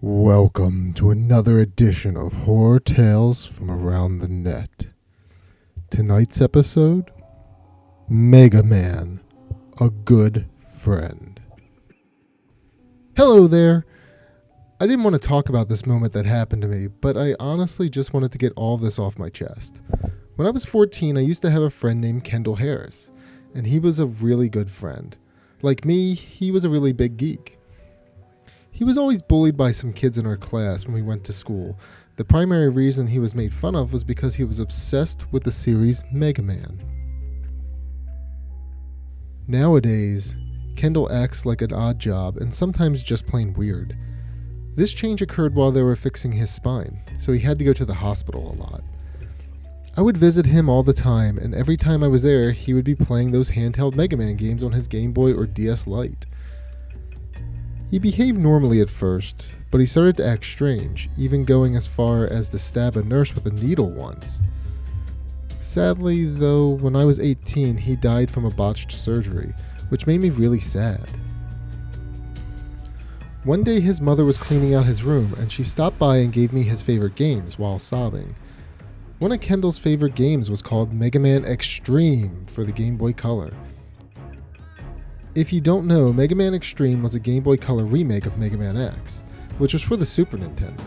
Welcome to another edition of Horror Tales from Around the Net. Tonight's episode, Mega Man, a Good Friend. Hello there. I didn't want to talk about this moment that happened to me, but I honestly just wanted to get all of this off my chest. When I was 14, I used to have a friend named Kendall Harris, and he was a really good friend. Like me, he was a really big geek. He was always bullied by some kids in our class when we went to school. The primary reason he was made fun of was because he was obsessed with the series Mega Man. Nowadays, Kendall acts like an odd job and sometimes just plain weird. This change occurred while they were fixing his spine, so he had to go to the hospital a lot. I would visit him all the time, and every time I was there, he would be playing those handheld Mega Man games on his Game Boy or DS Lite. He behaved normally at first, but he started to act strange, even going as far as to stab a nurse with a needle once. Sadly, though, when I was 18, he died from a botched surgery, which made me really sad. One day his mother was cleaning out his room, and she stopped by and gave me his favorite games while sobbing. One of Kendall's favorite games was called Mega Man Extreme for the Game Boy Color. If you don't know, Mega Man Extreme was a Game Boy Color remake of Mega Man X, which was for the Super Nintendo.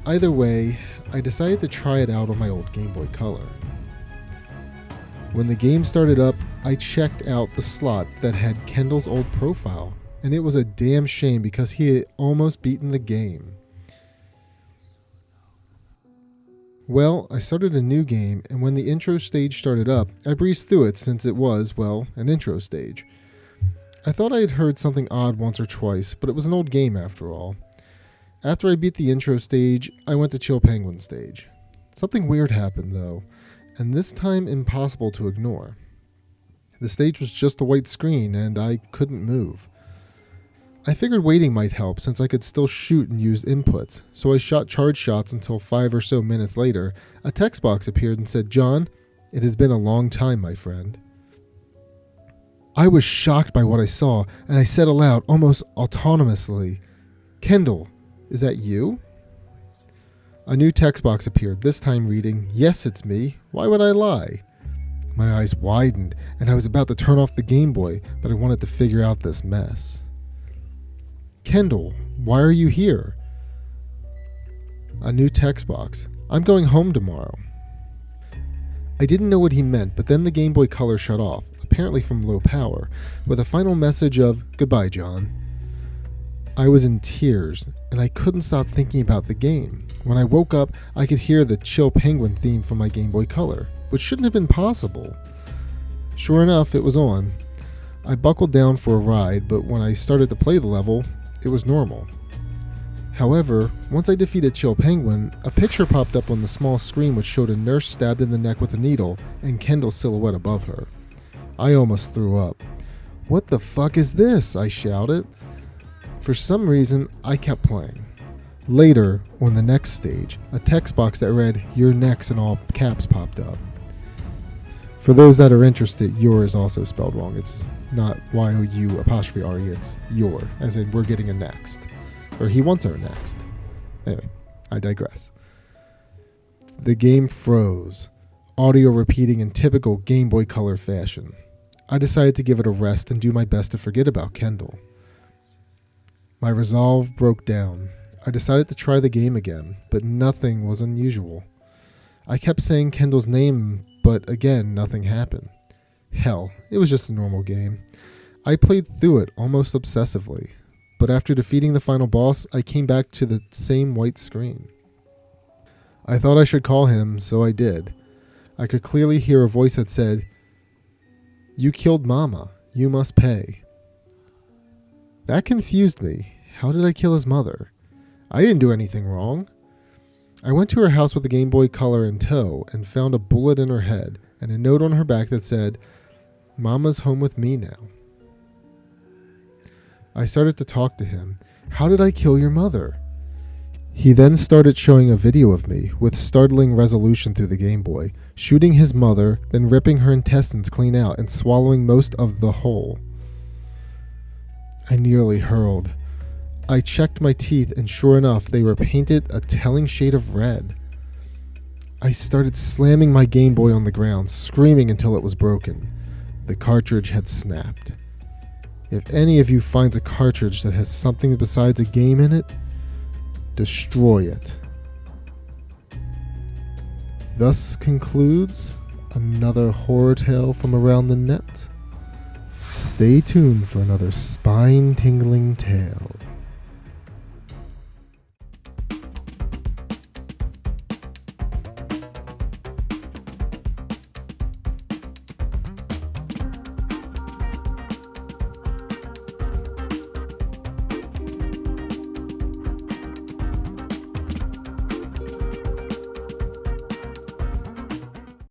Either way, I decided to try it out on my old Game Boy Color. When the game started up, I checked out the slot that had Kendall's old profile, and it was a damn shame because he had almost beaten the game. Well, I started a new game, and when the intro stage started up, I breezed through it since it was, well, an intro stage. I thought I had heard something odd once or twice, but it was an old game after all. After I beat the intro stage, I went to Chill Penguin stage. Something weird happened, though, and this time impossible to ignore. The stage was just a white screen, and I couldn't move. I figured waiting might help since I could still shoot and use inputs, so I shot charge shots until 5 or so minutes later, a text box appeared and said, "John, it has been a long time, my friend." I was shocked by what I saw, and I said aloud, almost autonomously, "Kendall, is that you?" A new text box appeared, this time reading, "Yes, it's me. Why would I lie?" My eyes widened, and I was about to turn off the Game Boy, but I wanted to figure out this mess. "Kendall, why are you here?" A new text box. "I'm going home tomorrow." I didn't know what he meant, but then the Game Boy Color shut off, apparently from low power, with a final message of, "Goodbye, John." I was in tears, and I couldn't stop thinking about the game. When I woke up, I could hear the Chill Penguin theme from my Game Boy Color, which shouldn't have been possible. Sure enough, it was on. I buckled down for a ride, but when I started to play the level, it was normal. However, once I defeated Chill Penguin, a picture popped up on the small screen which showed a nurse stabbed in the neck with a needle and Kendall's silhouette above her. I almost threw up. "What the fuck is this?" I shouted. For some reason, I kept playing. Later, on the next stage, a text box that read, "You're next" in all caps popped up. For those that are interested, "your" is also spelled wrong. It's not Y-O-U'', it's "your", as in we're getting a next. Or he wants our next. Anyway, I digress. The game froze, audio repeating in typical Game Boy Color fashion. I decided to give it a rest and do my best to forget about Kendall. My resolve broke down. I decided to try the game again, but nothing was unusual. I kept saying Kendall's name, but again, nothing happened. Hell, it was just a normal game. I played through it almost obsessively, but after defeating the final boss, I came back to the same white screen. I thought I should call him, so I did. I could clearly hear a voice that said, "You killed Mama. You must pay." That confused me. How did I kill his mother? I didn't do anything wrong. I went to her house with the Game Boy Color in tow and found a bullet in her head and a note on her back that said, "Mama's home with me now." I started to talk to him. "How did I kill your mother?" He then started showing a video of me, with startling resolution through the Game Boy, shooting his mother, then ripping her intestines clean out and swallowing most of the whole. I nearly hurled. I checked my teeth, and sure enough, they were painted a telling shade of red. I started slamming my Game Boy on the ground, screaming until it was broken. The cartridge had snapped. If any of you finds a cartridge that has something besides a game in it, destroy it. Thus concludes another horror tale from around the net. Stay tuned for another spine-tingling tale.